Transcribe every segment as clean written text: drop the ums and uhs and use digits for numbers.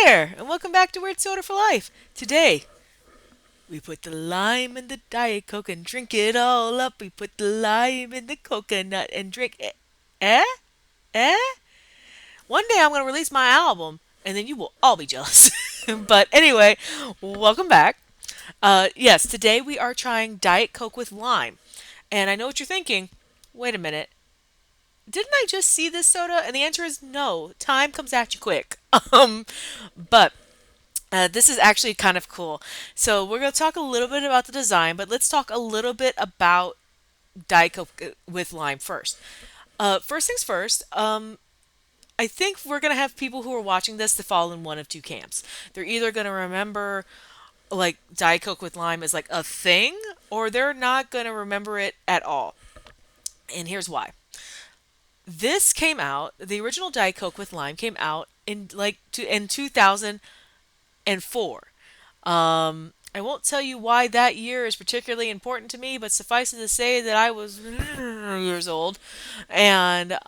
there, and welcome back to Weird Soda for Life. Today, we put the lime in the Diet Coke and drink it all up. We put the lime in the coconut and drink it. Eh? Eh? One day I'm going to release my album, and then you will all be jealous. But anyway, welcome back. Yes, today we are trying Diet Coke with lime. And I know what you're thinking. Wait a minute. Didn't I just see this soda? And the answer is no. Time comes at you quick. Um, but this is actually kind of cool. So we're going to talk a little bit about the design, but let's talk a little bit about Diet Coke with lime first. First things first, I think we're going to have people who are watching this to fall in one of two camps. They're either going to remember like Diet Coke with lime as like a thing, or they're not going to remember it at all. And here's why. This came out, the original Diet Coke with lime came out in 2004. I won't tell you why that year is particularly important to me, but suffice it to say that I was years old. And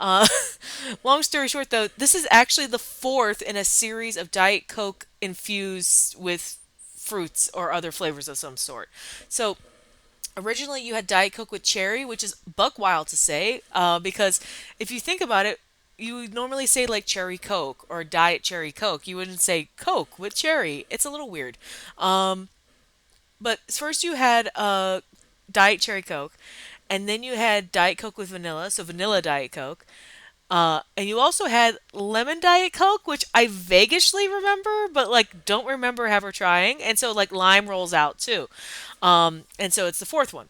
long story short, though, this is actually the fourth in a series of Diet Coke infused with fruits or other flavors of some sort. So originally you had Diet Coke with cherry, which is buck wild to say, because if you think about it, you would normally say like cherry Coke or Diet Cherry Coke. You wouldn't say Coke with cherry. It's a little weird. Um, but first you had Diet Cherry Coke, and then you had Diet Coke with vanilla, so vanilla Diet Coke. And you also had lemon Diet Coke, which I vaguely remember, but like don't remember ever trying. And so like lime rolls out too. And so it's the fourth one.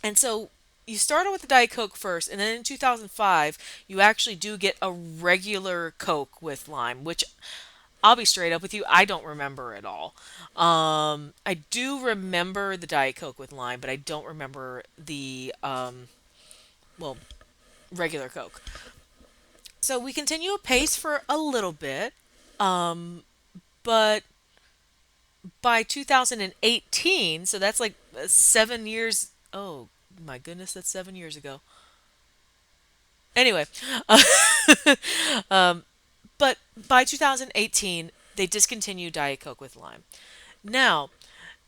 And so you started with the Diet Coke first, and then in 2005, you actually do get a regular Coke with lime, which I'll be straight up with you, I don't remember at all. I do remember the Diet Coke with lime, but I don't remember the, well, regular Coke. So we continue a pace for a little bit, um, but by 2018, so that's like 7 years. Oh my goodness, that's 7 years ago. Anyway, um, but by 2018, they discontinued Diet Coke with lime. Now,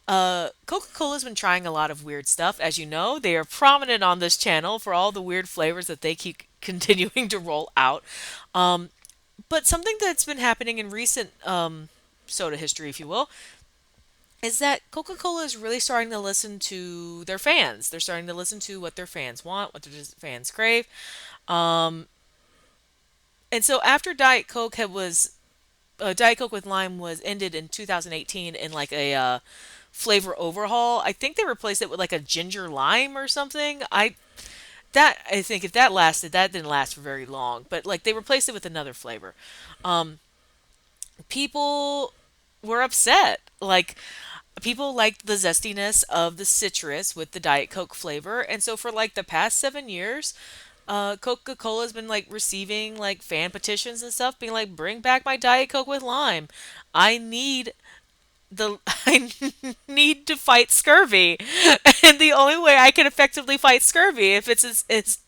Coca-Cola's been trying a lot of weird stuff. As you know, they are prominent on this channel for all the weird flavors that they keep continuing to roll out. Um, but something that's been happening in recent soda history, if you will, is that Coca-Cola is really starting to listen to their fans. They're starting to listen to what their fans want, what their fans crave. Um, and so after Diet Coke with lime was ended in 2018 in like a flavor overhaul. I think they replaced it with like a ginger lime or something. I think if that lasted, that didn't last for very long. But like they replaced it with another flavor. Um, People were upset. Like people liked the zestiness of the citrus with the Diet Coke flavor, and so for like the past 7 years, Coca-Cola's been like receiving like fan petitions and stuff, being like, "Bring back my Diet Coke with lime. I need I need to fight scurvy, and the only way I can effectively fight scurvy if it's is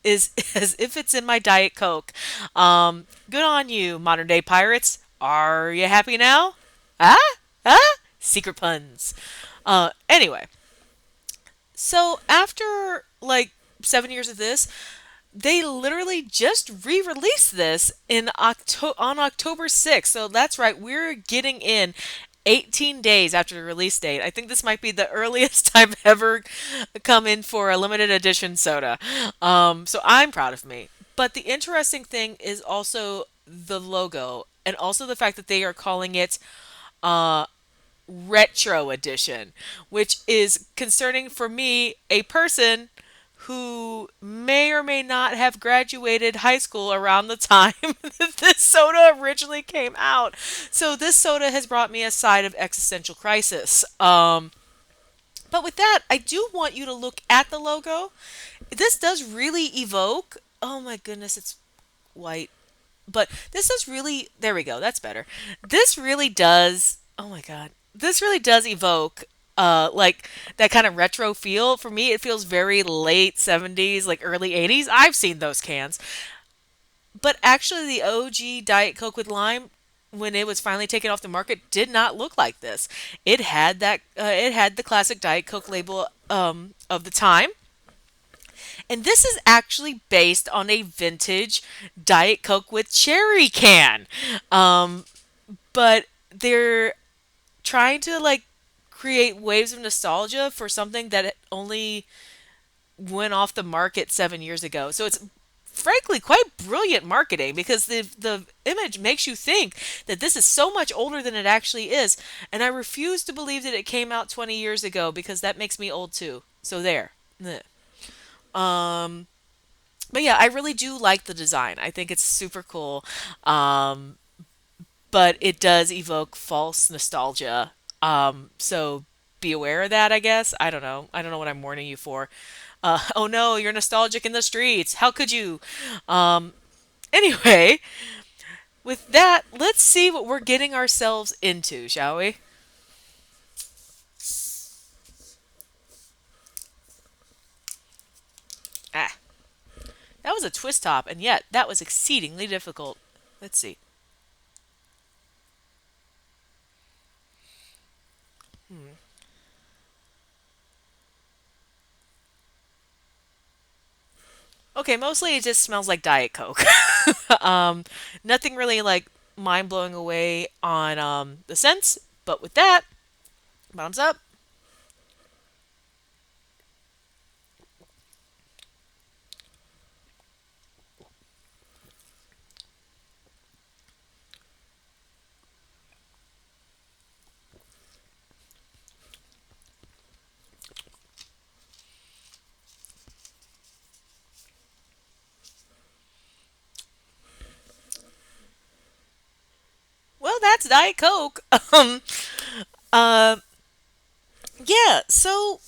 as if it's in my Diet Coke. Good on you, modern day pirates. Are you happy now? Ah? Ah? Secret puns. Anyway, so after like 7 years of this, they literally just re-released this on October 6th. So that's right, we're getting in 18 days after the release date. I think this might be the earliest I've ever come in for a limited edition soda. So I'm proud of me. But the interesting thing is also the logo and also the fact that they are calling it uh, retro edition, which is concerning for me, a person who may or may not have graduated high school around the time that this soda originally came out. So this soda has brought me a side of existential crisis. But with that, I do want you to look at the logo. This does really evoke. Oh my goodness, it's white. But this does really. There we go. That's better. This really does. Oh my god. This really does evoke like that kind of retro feel. For me, it feels very late 70s, like early 80s. I've seen those cans. But actually the OG Diet Coke with lime, when it was finally taken off the market, did not look like this. It had it had the classic Diet Coke label of the time, and this is actually based on a vintage Diet Coke with cherry can. Um, but they're trying to like create waves of nostalgia for something that only went off the market 7 years ago. So it's frankly quite brilliant marketing because the image makes you think that this is so much older than it actually is, and I refuse to believe that it came out 20 years ago because that makes me old too. So there. Bleh. Um but yeah, I really do like the design. I think it's super cool. Um but it does evoke false nostalgia. So be aware of that, I guess. I don't know. I don't know what I'm warning you for. Oh no, you're nostalgic in the streets. How could you? Um, anyway, with that, let's see what we're getting ourselves into, shall we? Ah, that was a twist top, and yet that was exceedingly difficult. Let's see. Hmm. Okay, mostly it just smells like Diet Coke. Nothing really like mind blowing away on the scents, but with that, bottoms up. Well, that's Diet Coke. Uh, yeah. So,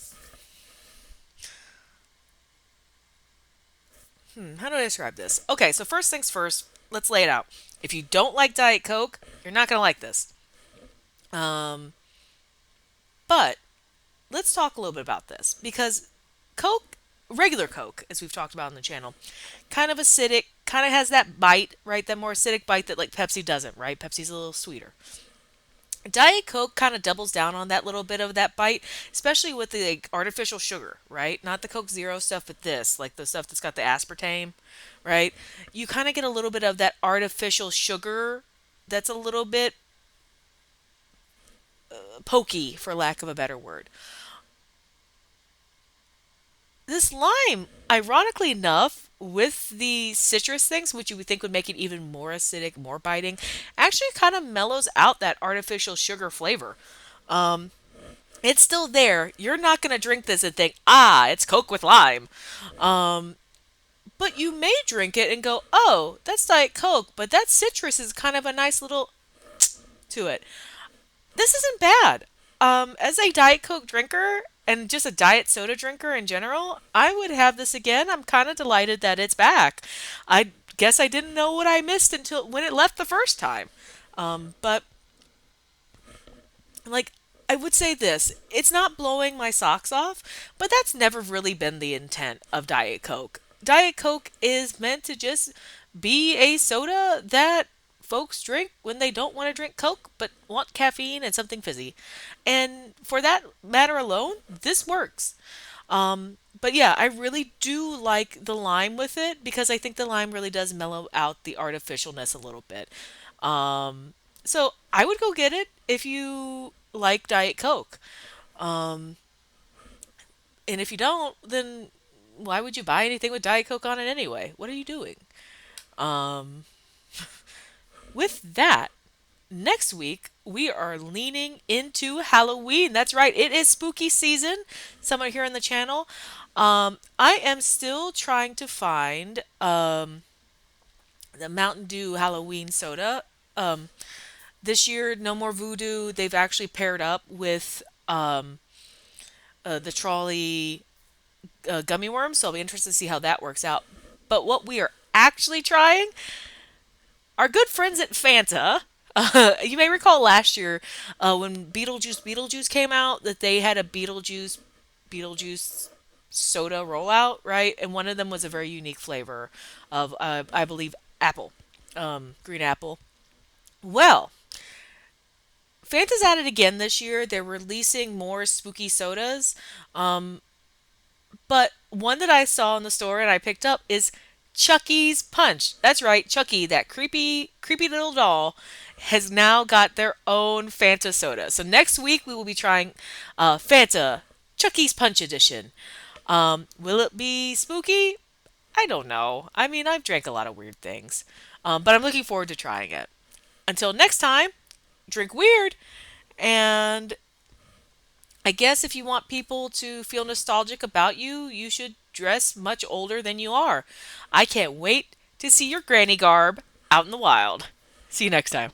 how do I describe this? Okay, so first things first, let's lay it out. If you don't like Diet Coke, you're not gonna like this. Um, but let's talk a little bit about this because Coke, regular Coke, as we've talked about on the channel, kind of acidic, kind of has that bite, right? That more acidic bite that like Pepsi doesn't, right? Pepsi's a little sweeter. Diet Coke kind of doubles down on that little bit of that bite, especially with the like, artificial sugar, right? Not the Coke Zero stuff, but this, like the stuff that's got the aspartame, right? You kind of get a little bit of that artificial sugar that's a little bit pokey, for lack of a better word. This lime, ironically enough, with the citrus things, which you would think would make it even more acidic, more biting, actually kind of mellows out that artificial sugar flavor. Um, it's still there. You're not going to drink this and think, ah, it's Coke with lime. Um, but you may drink it and go, oh, that's Diet Coke, but that citrus is kind of a nice little to it. This isn't bad. As a Diet Coke drinker and just a diet soda drinker in general, I would have this again. I'm kind of delighted that it's back. I guess I didn't know what I missed until when it left the first time. But like I would say this, it's not blowing my socks off, but that's never really been the intent of Diet Coke. Diet Coke is meant to just be a soda that folks drink when they don't want to drink Coke but want caffeine and something fizzy. And for that matter alone, this works. But yeah, I really do like the lime with it because I think the lime really does mellow out the artificialness a little bit. Um, so I would go get it if you like Diet Coke. Um, and if you don't, then why would you buy anything with Diet Coke on it anyway? What are you doing? Um, with that, next week we are leaning into Halloween. That's right, it is spooky season. Someone here on the channel. I am still trying to find the Mountain Dew Halloween soda. Um, this year, No More Voodoo, they've actually paired up with the trolley gummy worms, so I'll be interested to see how that works out. But what we are actually trying, our good friends at Fanta. You may recall last year when Beetlejuice came out that they had a Beetlejuice soda rollout, right? And one of them was a very unique flavor of I believe apple, green apple. Well, Fanta's at it again this year. They're releasing more spooky sodas. Um, but one that I saw in the store and I picked up is Chucky's Punch. That's right, Chucky, that creepy little doll, has now got their own Fanta soda. So next week we will be trying Fanta Chucky's Punch edition. Will it be spooky? I don't know. I mean, I've drank a lot of weird things, but I'm looking forward to trying it. Until next time, drink weird. And I guess if you want people to feel nostalgic about you, you should dress much older than you are. I can't wait to see your granny garb out in the wild. See you next time.